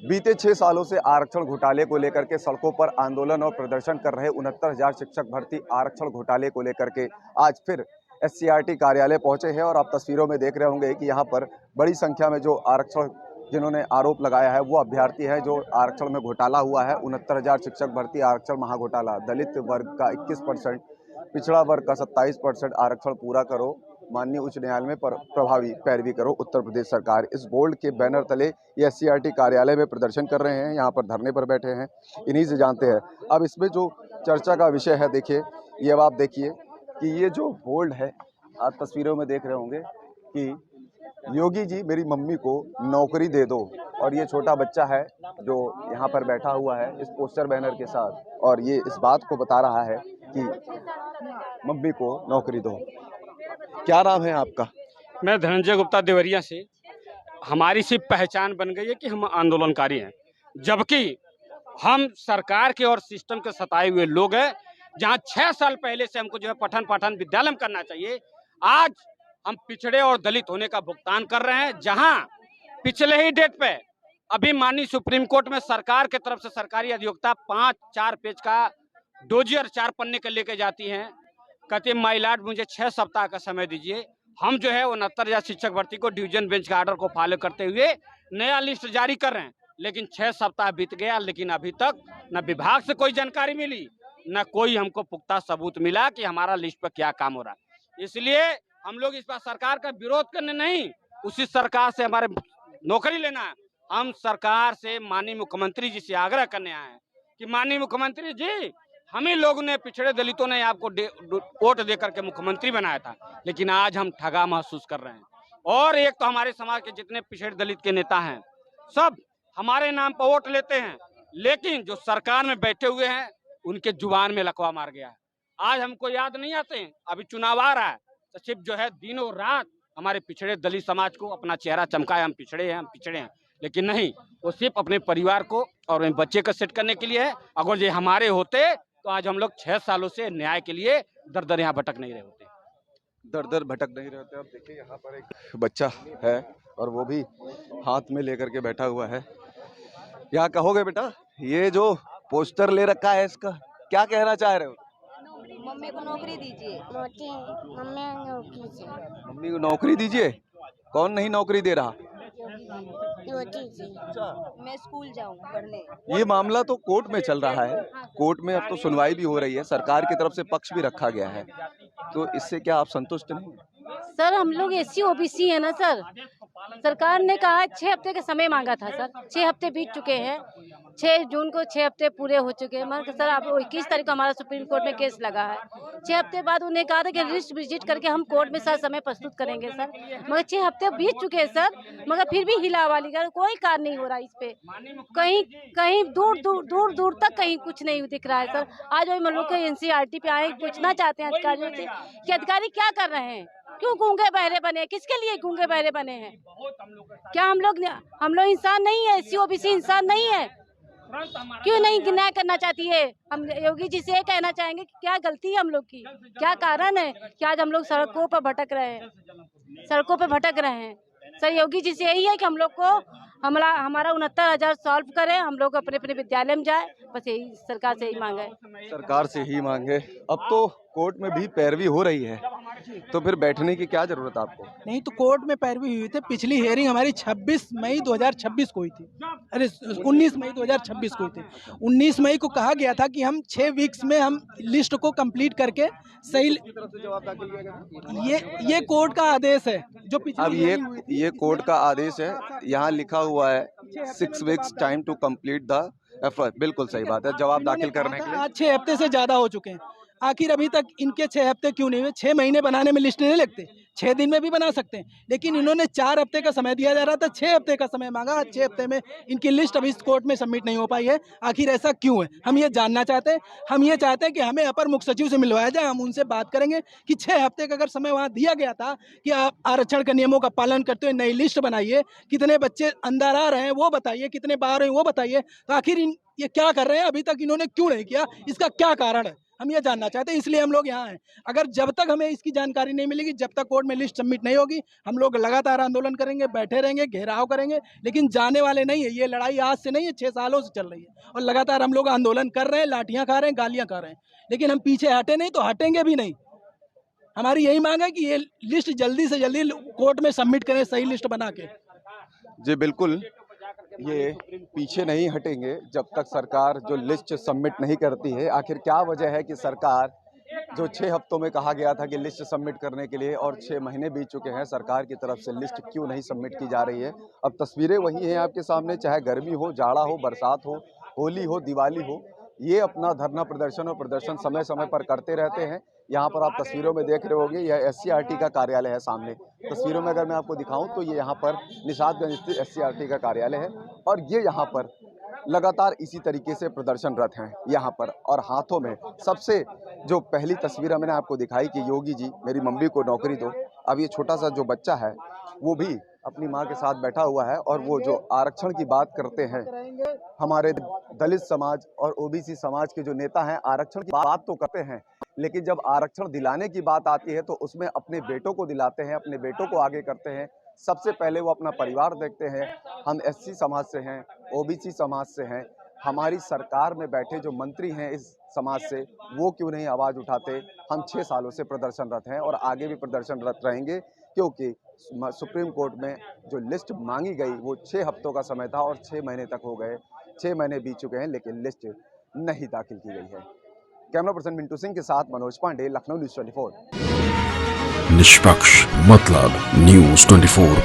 बीते 6 सालों से आरक्षण घोटाले को लेकर के सड़कों पर आंदोलन और प्रदर्शन कर रहे 69,000 शिक्षक भर्ती आरक्षण घोटाले को लेकर के आज फिर एससीईआरटी कार्यालय पहुंचे हैं। और आप तस्वीरों में देख रहे होंगे कि यहां पर बड़ी संख्या में जो आरक्षण जिन्होंने आरोप लगाया है वो अभ्यर्थी है जो आरक्षण में घोटाला हुआ है। 69,000 शिक्षक भर्ती आरक्षण महाघोटाला, दलित वर्ग का 21%, पिछड़ा वर्ग का 27% आरक्षण पूरा करो, माननीय उच्च न्यायालय में प्रभावी पैरवी करो उत्तर प्रदेश सरकार। इस बोर्ड के बैनर तले ये एससीईआरटी कार्यालय में प्रदर्शन कर रहे हैं, यहाँ पर धरने पर बैठे हैं, इन्हीं से जानते हैं। अब इसमें जो चर्चा का विषय है, देखिए ये अब आप देखिए कि ये जो बोर्ड है, आप तस्वीरों में देख रहे होंगे कि योगी जी मेरी मम्मी को नौकरी दे दो, और ये छोटा बच्चा है जो यहाँ पर बैठा हुआ है इस पोस्टर बैनर के साथ, और ये इस बात को बता रहा है कि मम्मी को नौकरी दो। क्या नाम है आपका? मैं धनंजय गुप्ता देवरिया से। हमारी सिर्फ पहचान बन गई है कि हम आंदोलनकारी हैं, जबकि हम सरकार के और सिस्टम के सताए हुए लोग हैं। जहां 6 साल पहले से हमको जो है पठन पाठन विद्यालय में करना चाहिए, आज हम पिछड़े और दलित होने का भुगतान कर रहे हैं। जहां पिछले ही डेट पे अभी माननीय सुप्रीम कोर्ट में सरकार के तरफ से सरकारी अधिवक्ता 5-4 पेज का डोजियर 4 पन्ने के लेके जाती हैं, कहते माई लॉर्ड मुझे 6 सप्ताह का समय दीजिए। हम जो है 69,000 शिक्षक भर्ती को डिवीजन बेंच का आर्डर को फॉलो करते हुए नया लिस्ट जारी कर रहे हैं, लेकिन 6 सप्ताह बीत गया, लेकिन अभी तक न विभाग से कोई जानकारी मिली, न कोई हमको पुख्ता सबूत मिला कि हमारा लिस्ट पर क्या काम हो रहा है। इसलिए हम लोग इस बार सरकार का विरोध करने नहीं, उसी सरकार से हमारे नौकरी लेना है। हम सरकार से माननीय मुख्यमंत्री जी से आग्रह करने आए हैं कि माननीय मुख्यमंत्री जी, हमें लोग ने, पिछड़े दलितों ने आपको वोट देकर के मुख्यमंत्री बनाया था, लेकिन आज हम ठगा महसूस कर रहे हैं। और एक तो हमारे समाज के जितने पिछड़े दलित के नेता हैं, सब हमारे नाम पर वोट लेते हैं, लेकिन जो सरकार में बैठे हुए हैं उनके जुबान में लकवा मार गया है। आज हमको याद नहीं आते हैं, अभी चुनाव आ रहा है तो सिर्फ जो है दिनों रात हमारे पिछड़े दलित समाज को अपना चेहरा चमकाए, हम पिछड़े हैं, हम पिछड़े हैं, लेकिन नहीं, वो सिर्फ अपने परिवार को और बच्चे को सेट करने के लिए है। अगर ये हमारे होते तो आज हम लोग 6 सालों से न्याय के लिए दर दर यहाँ भटक नहीं रहे होते। दर दर भटक नहीं रहे होते। अब देखिए यहाँ पर एक बच्चा है और वो भी हाथ में लेकर के बैठा हुआ है। क्या कहोगे बेटा, ये जो पोस्टर ले रखा है इसका क्या कहना चाह रहे हो? मम्मी को नौकरी दीजिए। मम्मी को नौकरी दीजिए। कौन नहीं नौकरी दे रहा? मैं स्कूल जाऊँ पढ़ने। ये मामला तो कोर्ट में चल रहा है, कोर्ट में अब तो सुनवाई भी हो रही है, सरकार की तरफ से पक्ष भी रखा गया है, तो इससे क्या आप संतुष्ट नहीं? सर हम लोग एससी ओबीसी है ना सर, सरकार ने कहा 6 हफ्ते का समय मांगा था सर, 6 हफ्ते बीत चुके हैं। 6 जून को 6 हफ्ते पूरे हो चुके हैं। मगर सर अब 21 तारीख को हमारा सुप्रीम कोर्ट में केस लगा है। 6 हफ्ते बाद उन्हें कहा था कि लिस्ट विजिट करके हम कोर्ट में सर समय प्रस्तुत करेंगे सर, मगर 6 हफ्ते बीत चुके हैं सर, मगर फिर भी हिला वाली कोई कार्य नहीं हो रहा इस पे। कहीं कहीं दूर तक कहीं कुछ नहीं दिख रहा है सर। आज हम लोग को एनसीईआरटी पे आए, पूछना चाहते हैं अधिकारियों से कि अधिकारी क्या कर रहे हैं, क्यों गूंगे बहरे बने, किसके लिए गूंगे बहरे बने हैं? क्या हम लोग इंसान नहीं है? एससी ओबीसी इंसान नहीं है? क्यों नहीं न्याय करना चाहती है? हम योगी जी से कहना चाहेंगे कि क्या गलती है हम लोग की, क्या कारण है कि आज हम लोग सड़कों पर भटक रहे हैं, सड़कों पर भटक रहे हैं। सर योगी जी से यही है कि हम लोग को हमारा 69,000 सॉल्व करें, हम लोग अपने अपने विद्यालय में जाए, बस यही सरकार से ही मांगे। सरकार से ही मांगे। अब तो कोर्ट में भी पैरवी हो रही है, तो फिर बैठने की क्या जरूरत आपको? नहीं तो कोर्ट में पैरवी हुई थी। पिछली हियरिंग हमारी 26 मई 2026 को हुई थी, अरे 19 मई 2026 को हुई थी। 19 मई को कहा गया था कि हम 6 वीक्स में हम लिस्ट को कंप्लीट करके सही, ये कोर्ट का आदेश है जो पिछली अब ये कोर्ट का आदेश है, यहाँ लिखा हुआ है 6 weeks time to complete the effort. बिल्कुल सही बात है, जवाब दाखिल करने के लिए। आज 6 हफ्ते से ज्यादा हो चुके हैं, आखिर अभी तक इनके 6 हफ्ते क्यों नहीं हुए? 6 महीने बनाने में लिस्ट नहीं लगते, 6 दिन में भी बना सकते हैं, लेकिन इन्होंने 4 हफ्ते का समय दिया जा रहा था, 6 हफ्ते का समय मांगा। 6 हफ्ते में इनकी लिस्ट अभी इस कोर्ट में सबमिट नहीं हो पाई है। आखिर ऐसा क्यों है? हम ये जानना चाहते हैं। हम ये चाहते हैं कि हमें अपर मुख्य सचिव से मिलवाया जाए, हम उनसे बात करेंगे कि 6 हफ्ते का अगर समय वहाँ दिया गया था कि आप आरक्षण के नियमों का पालन करते हुए नई लिस्ट बनाइए, कितने बच्चे अंदर आ रहे हैं वो बताइए, कितने बाहर हैं वो बताइए, तो आखिर ये क्या कर रहे हैं? अभी तक इन्होंने क्यों नहीं किया? इसका क्या कारण है? हम ये जानना चाहते हैं, इसलिए हम लोग यहाँ हैं। अगर जब तक हमें इसकी जानकारी नहीं मिलेगी, जब तक कोर्ट में लिस्ट सबमिट नहीं होगी, हम लोग लगातार आंदोलन करेंगे, बैठे रहेंगे, घेराव करेंगे, लेकिन जाने वाले नहीं है। ये लड़ाई आज से नहीं है, 6 सालों से चल रही है और लगातार हम लोग आंदोलन कर रहे हैं, लाठियां खा रहे हैं, गालियां खा रहे हैं, लेकिन हम पीछे हटे नहीं तो हटेंगे भी नहीं। हमारी यही मांग है कि ये लिस्ट जल्दी से जल्दी कोर्ट में सबमिट करें, सही लिस्ट बना के। जी बिल्कुल, ये पीछे नहीं हटेंगे जब तक सरकार जो लिस्ट सबमिट नहीं करती है। आखिर क्या वजह है कि सरकार जो 6 हफ्तों में कहा गया था कि लिस्ट सबमिट करने के लिए, और 6 महीने बीत चुके हैं, सरकार की तरफ से लिस्ट क्यों नहीं सबमिट की जा रही है? अब तस्वीरें वही हैं आपके सामने, चाहे गर्मी हो, जाड़ा हो, बरसात हो, होली हो, दिवाली हो, ये अपना धरना प्रदर्शन और प्रदर्शन समय समय पर करते रहते हैं। यहाँ पर आप तस्वीरों में देख रहे होंगे, यह SCRT का कार्यालय है सामने। तस्वीरों में अगर मैं आपको दिखाऊं तो ये यहाँ पर निषादगंज स्थित SCRT का कार्यालय है और ये यहाँ पर लगातार इसी तरीके से प्रदर्शनरत हैं यहाँ पर। और हाथों में सबसे जो पहली तस्वीर मैंने आपको दिखाई कि योगी जी मेरी मम्मी को नौकरी दो, अब ये छोटा सा जो बच्चा है वो भी अपनी माँ के साथ बैठा हुआ है और वो जो आरक्षण की बात करते हैं, हमारे दलित समाज और OBC समाज के जो नेता हैं आरक्षण की बात तो करते हैं, लेकिन जब आरक्षण दिलाने की बात आती है तो उसमें अपने बेटों को दिलाते हैं, अपने बेटों को आगे करते हैं। सबसे पहले वो अपना परिवार देखते हैं। हम SC समाज से हैं, OBC समाज से हैं, हमारी सरकार में बैठे जो मंत्री हैं इस समाज से, वो क्यों नहीं आवाज़ उठाते? हम 6 सालों से प्रदर्शनरत हैं और आगे भी प्रदर्शनरत रहेंगे, क्योंकि सुप्रीम कोर्ट में जो लिस्ट मांगी गई वो 6 हफ्तों का समय था और 6 महीने तक हो गए, 6 महीने बीत चुके हैं, लेकिन लिस्ट नहीं दाखिल की गई है। कैमरा पर्सन मिंटू सिंह के साथ मनोज पांडे, लखनऊ न्यूज़ 24। निष्पक्ष मतलब न्यूज़ 24।